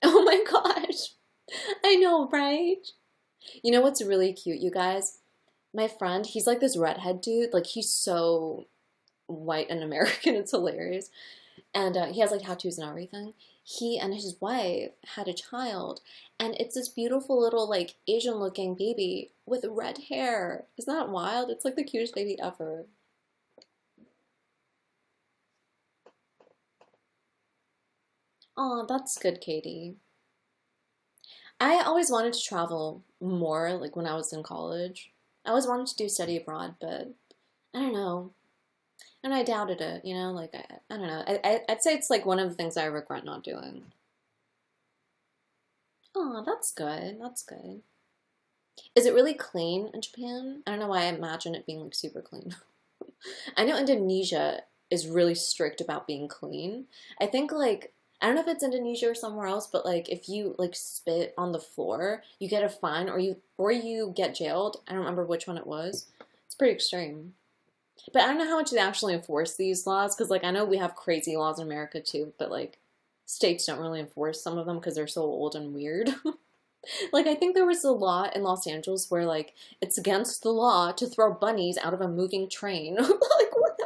Oh my gosh. I know, right? You know what's really cute, you guys? My friend, he's like this redhead dude. Like he's so white and American. It's hilarious. and he has like tattoos and everything. He and his wife had a child, and it's this beautiful little like Asian looking baby with red hair. Isn't that wild? It's like the cutest baby ever. Oh, that's good, Katie. I always wanted to travel more, like when I was in college. I always wanted to do study abroad, but I don't know. And I doubted it, you know? Like, I don't know. I'd say it's like one of the things I regret not doing. Oh, that's good. That's good. Is it really clean in Japan? I don't know why I imagine it being like super clean. I know Indonesia is really strict about being clean. I think like I don't know if it's Indonesia or somewhere else, but like if you like spit on the floor, you get a fine or you get jailed. I don't remember which one it was. It's pretty extreme. But I don't know how much they actually enforce these laws because like I know we have crazy laws in America too, but like states don't really enforce some of them because they're so old and weird. Like I think there was a law in Los Angeles where like it's against the law to throw bunnies out of a moving train. Like what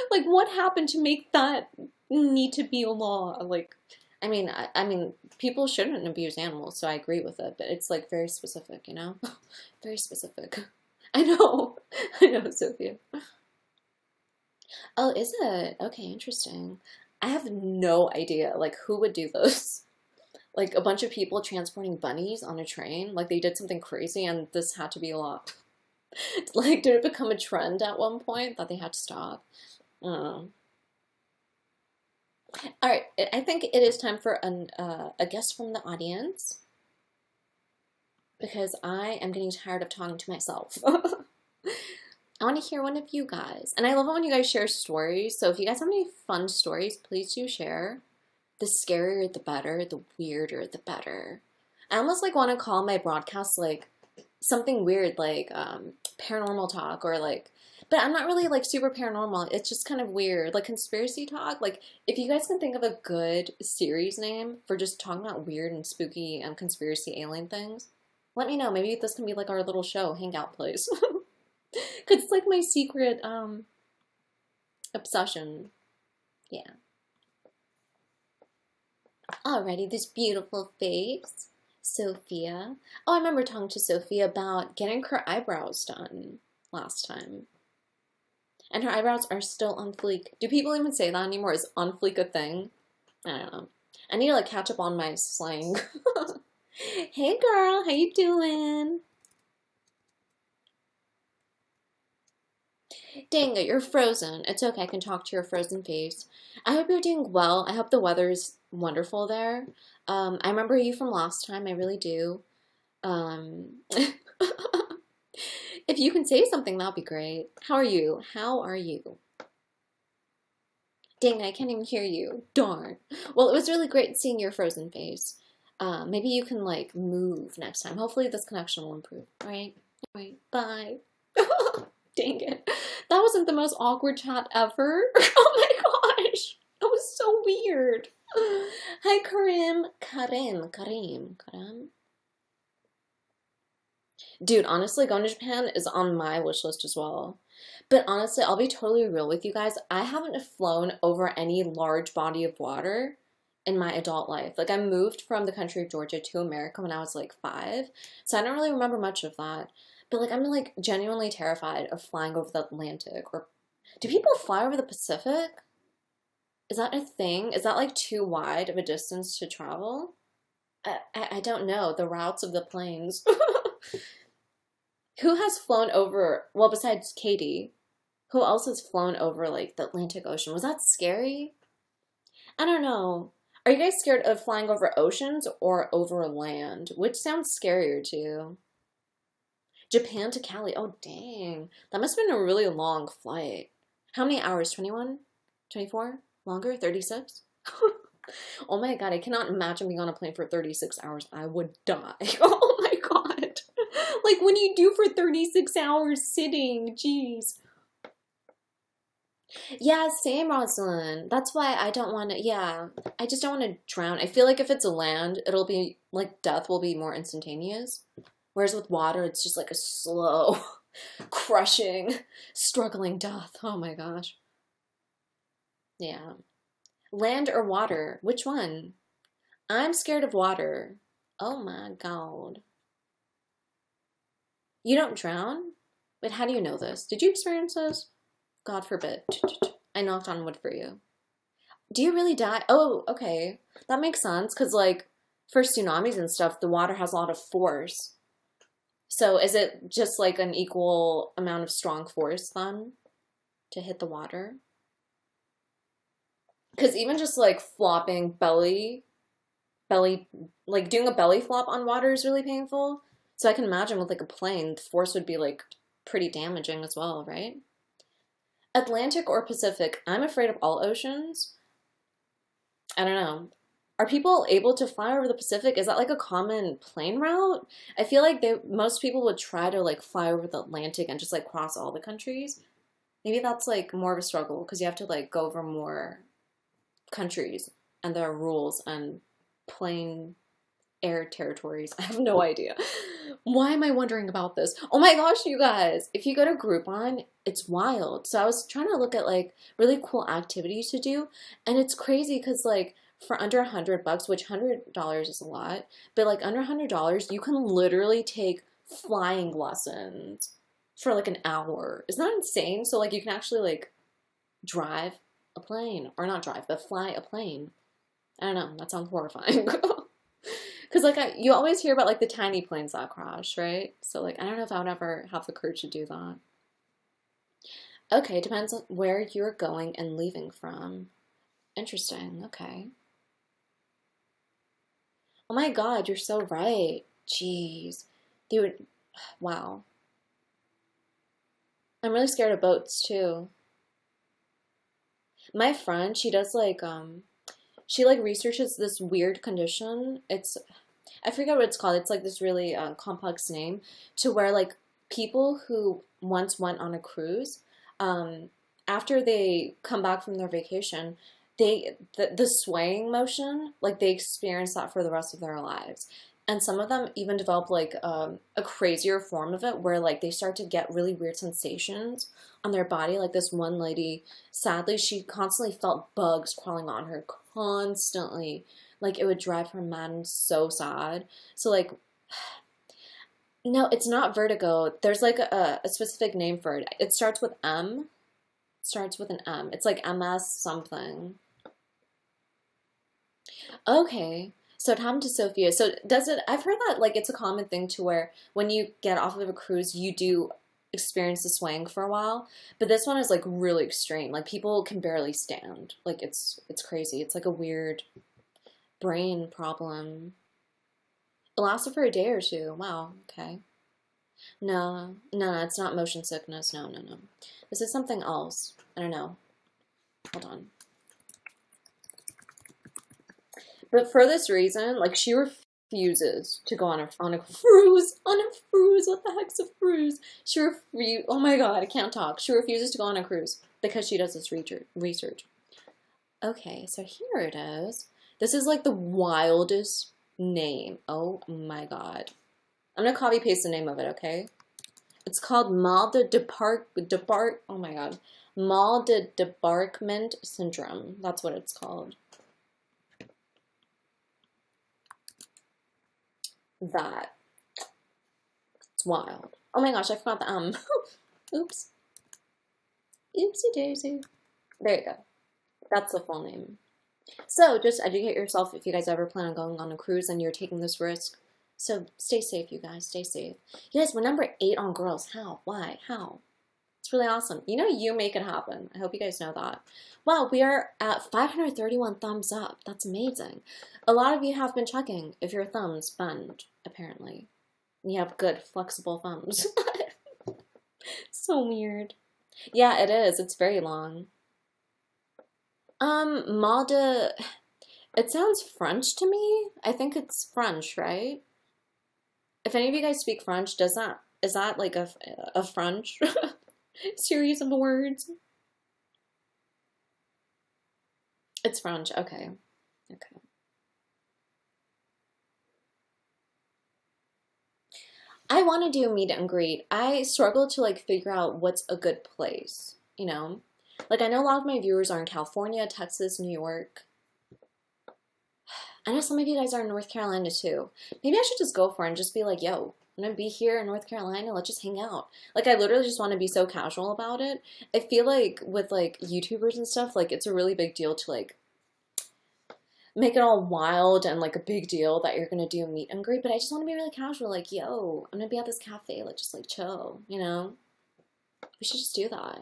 like what happened to make that need to be a law? Like I mean people shouldn't abuse animals, so I agree with it, but it's like very specific, you know? Very specific. I know. I know, Sophia. Oh, is it? Okay, interesting. I have no idea like who would do those. Like a bunch of people transporting bunnies on a train. Like they did something crazy and this had to be a lot. Like, did it become a trend at one point that they had to stop? I don't know. All right, I think it is time for a guest from the audience because I am getting tired of talking to myself. I want to hear one of you guys. And I love it when you guys share stories. So if you guys have any fun stories, please do share. The scarier the better, the weirder the better. I almost like want to call my broadcast like something weird like paranormal talk or like but I'm not really like super paranormal. It's just kind of weird. Like conspiracy talk. Like if you guys can think of a good series name for just talking about weird and spooky and conspiracy alien things, let me know. Maybe this can be like our little show, hangout place. Cause it's like my secret obsession. Yeah. Alrighty, this beautiful face, Sophia. Oh, I remember talking to Sophia about getting her eyebrows done last time. And her eyebrows are still on fleek. Do people even say that anymore? Is on fleek a thing? I don't know. I need to like catch up on my slang. Hey girl, how you doing? Dang it, you're frozen. It's okay, I can talk to your frozen face. I hope you're doing well. I hope the weather's wonderful there. I remember you from last time, I really do. If you can say something, that'd be great. How are you? How are you? Dang, I can't even hear you. Darn. Well, it was really great seeing your frozen face. Maybe you can, like, move next time. Hopefully this connection will improve. All right? All right, bye. Dang it. That wasn't the most awkward chat ever. Oh my gosh. That was so weird. Hi, Karim. Karim. Dude, honestly, going to Japan is on my wish list as well. But honestly, I'll be totally real with you guys. I haven't flown over any large body of water in my adult life. Like, I moved from the country of Georgia to America when I was like 5. So I don't really remember much of that. But like, I'm like genuinely terrified of flying over the Atlantic. Or do people fly over the Pacific? Is that a thing? Is that like too wide of a distance to travel? I don't know the routes of the planes. Who has flown over, well, besides Katie, who else has flown over, like, the Atlantic Ocean? Was that scary? I don't know. Are you guys scared of flying over oceans or over land? Which sounds scarier to you? Japan to Cali. Oh, dang. That must have been a really long flight. How many hours? 21? 24? Longer? 36? Oh my god, I cannot imagine being on a plane for 36 hours. I would die. Oh my god. Like, what do you do for 36 hours sitting? Jeez. Yeah, same, Rosalind. That's why I don't want to, yeah. I just don't want to drown. I feel like if it's a land, it'll be, like, death will be more instantaneous. Whereas with water, it's just like a slow, crushing, struggling death. Oh my gosh. Yeah. Land or water? Which one? I'm scared of water. Oh my god. You don't drown? But how do you know this? Did you experience this? God forbid. I knocked on wood for you. Do you really die? Oh, okay. That makes sense, because, like, for tsunamis and stuff, the water has a lot of force. So is it just, like, an equal amount of strong force, then, to hit the water? Because even just, like, flopping belly, like, doing a belly flop on water is really painful. So I can imagine with, like, a plane, the force would be, like, pretty damaging as well, right? Atlantic or Pacific? I'm afraid of all oceans. I don't know. Are people able to fly over the Pacific? Is that like a common plane route? I feel like most people would try to like fly over the Atlantic and just like cross all the countries. Maybe that's like more of a struggle because you have to like go over more countries and there are rules and plane air territories. I have no idea. Why am I wondering about this? Oh my gosh, you guys. If you go to Groupon, it's wild. So I was trying to look at like really cool activities to do, and it's crazy because like for under $100, which $100 is a lot, but like under $100, you can literally take flying lessons for like an hour. Isn't that insane? So like you can actually like drive a plane, or not drive, but fly a plane. I don't know. That sounds horrifying. Because, like, you always hear about, like, the tiny planes that crash, right? So, like, I don't know if I would ever have the courage to do that. Okay, depends on where you're going and leaving from. Interesting, okay. Oh my god, you're so right. Jeez. Dude, wow. I'm really scared of boats, too. My friend, she does, like, she, like, researches this weird condition. I forget what it's called. It's like this really complex name to where like people who once went on a cruise, after they come back from their vacation, the swaying motion, like they experience that for the rest of their lives. And some of them even develop like a crazier form of it where like they start to get really weird sensations on their body. Like this one lady, sadly, she constantly felt bugs crawling on her constantly. Like it would drive her mad and so sad. So like, no, it's not vertigo. There's like a specific name for it. It starts with M. It starts with an M. It's like MS something. Okay. So it happened to Sophia. So does it, I've heard that like it's a common thing to where when you get off of a cruise, you do experience the swaying for a while. But this one is like really extreme. Like people can barely stand. Like it's crazy. It's like a weird brain problem. It lasted for a day or two. Wow, okay. No, it's not motion sickness. No. This is something else. I don't know. Hold on. But for this reason, like she refuses to go on a cruise. On a cruise. What the heck's a cruise? Oh my god, I can't talk. She refuses to go on a cruise because she does this research. Okay, so here it is. This is like the wildest name. Oh my god. I'm gonna copy paste the name of it, okay? It's called mal de oh my god. Mal de debarquement syndrome. That's what it's called. That. It's wild. Oh my gosh, I forgot the Oops. Oopsie daisy. There you go. That's the full name. So just educate yourself if you guys ever plan on going on a cruise and you're taking this risk. So stay safe, you guys. Stay safe. You guys, we're number 8 on girls. How? Why? How? It's really awesome. You know, you make it happen. I hope you guys know that. Wow, we are at 531 thumbs up. That's amazing. A lot of you have been checking if your thumbs bend, apparently. You have good, flexible thumbs. So weird. Yeah, it is. It's very long. Malde, it sounds French to me. I think it's French, right? If any of you guys speak French, is that like a French series of words? It's French. Okay. Okay. I want to do a meet and greet. I struggle to like figure out what's a good place, you know? Like, I know a lot of my viewers are in California, Texas, New York. I know some of you guys are in North Carolina too. Maybe I should just go for it and just be like, yo, I'm gonna be here in North Carolina. Let's just hang out. Like, I literally just want to be so casual about it. I feel like with like YouTubers and stuff, like it's a really big deal to like make it all wild and like a big deal that you're gonna do a meet and greet. But I just want to be really casual. Like, yo, I'm gonna be at this cafe. Let's just like chill. You know, we should just do that.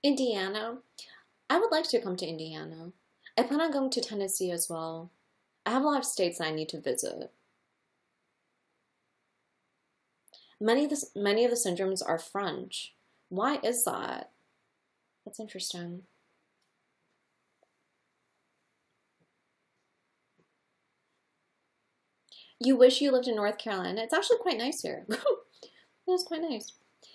Indiana. I would like to come to Indiana. I plan on going to Tennessee as well. I have a lot of states that I need to visit. Many of the syndromes are French. Why is that? That's interesting. You wish you lived in North Carolina? It's actually quite nice here. It's quite nice.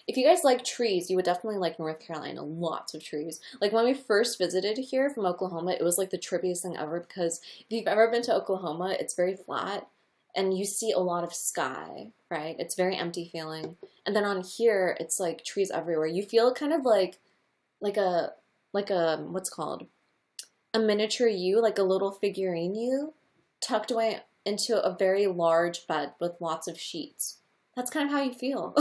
If you guys like trees, you would definitely like North Carolina. Lots of trees. Like when we first visited here from Oklahoma, it was like the trippiest thing ever because if you've ever been to Oklahoma, it's very flat and you see a lot of sky, right? It's very empty feeling. And then on here, it's like trees everywhere. You feel kind of like a what's called a miniature you, like a little figurine you, tucked away into a very large bed with lots of sheets. That's kind of how you feel.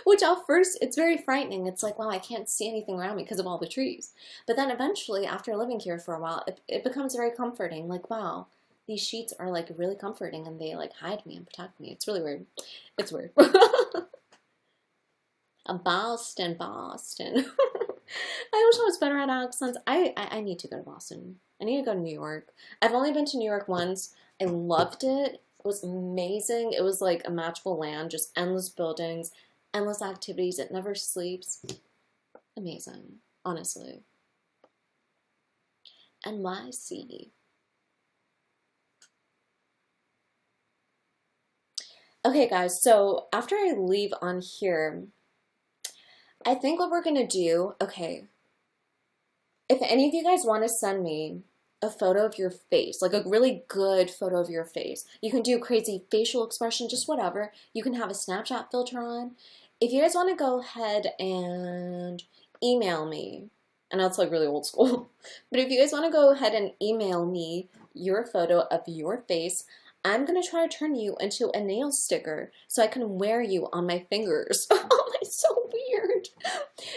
Which at first, it's very frightening. It's like, wow, I can't see anything around me because of all the trees. But then eventually, after living here for a while, it becomes very comforting. Like, wow, these sheets are like really comforting and they like hide me and protect me. It's really weird. It's weird. Boston, Boston. I wish I was better at accents. I need to go to Boston. I need to go to New York. I've only been to New York once. I loved it. It was amazing. It was like a magical land, just endless buildings, endless activities. It never sleeps. Amazing, honestly. NYC. Okay, guys, so after I leave on here, I think what we're gonna do, okay, if any of you guys want to send me a photo of your face, like a really good photo of your face, you can do crazy facial expression, just whatever. You can have a Snapchat filter on. If you guys want to go ahead and email me, and that's like really old school, but if you guys want to go ahead and email me your photo of your face, I'm going to try to turn you into a nail sticker so I can wear you on my fingers. Oh, that's so weird.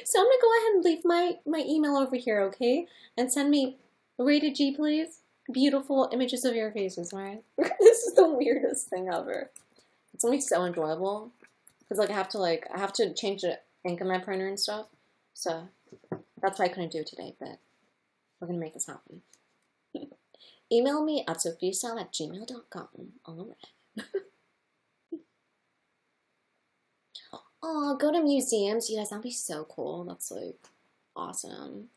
So I'm going to go ahead and leave my email over here, okay? And send me, rated G, please, beautiful images of your faces, all right? This is the weirdest thing ever. It's going to be so enjoyable. Because like I have to change the ink in my printer and stuff. So that's why I couldn't do it today, but we're going to make this happen. Email me at sophiasal@gmail.com. All right. Oh, go to museums. You guys, that'd be so cool. That's like awesome.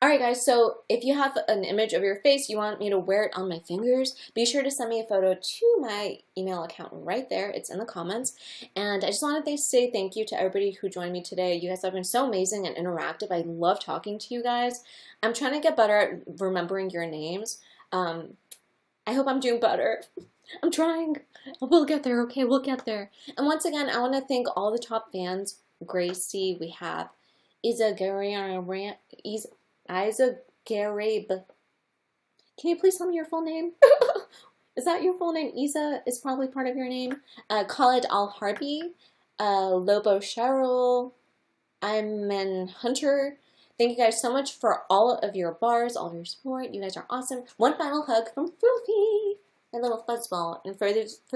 Alright guys, so if you have an image of your face, you want me to wear it on my fingers, be sure to send me a photo to my email account right there. It's in the comments. And I just wanted to say thank you to everybody who joined me today. You guys have been so amazing and interactive. I love talking to you guys. I'm trying to get better at remembering your names. I hope I'm doing better. I'm trying. We'll get there, okay? We'll get there. And once again, I want to thank all the top fans. Gracie, we have Isa Garabe. Can you please tell me your full name? Is that your full name? Isa is probably part of your name. Khalid Al-Harbi, Lobo Cheryl, Ayman Hunter. Thank you guys so much for all of your bars, all of your support. You guys are awesome. One final hug from Fluffy, my little fuzzball. And for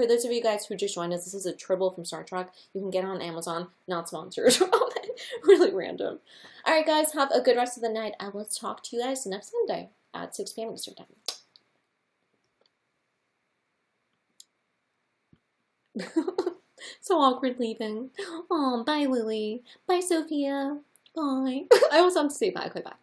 those of you guys who just joined us, this is a Tribble from Star Trek. You can get it on Amazon. Not sponsored. Really random. Alright guys, have a good rest of the night. I will talk to you guys next Sunday at 6 p.m. Eastern Time. So awkward leaving. Oh, bye Lily. Bye Sophia. Bye. I always want to say bye. Okay, bye.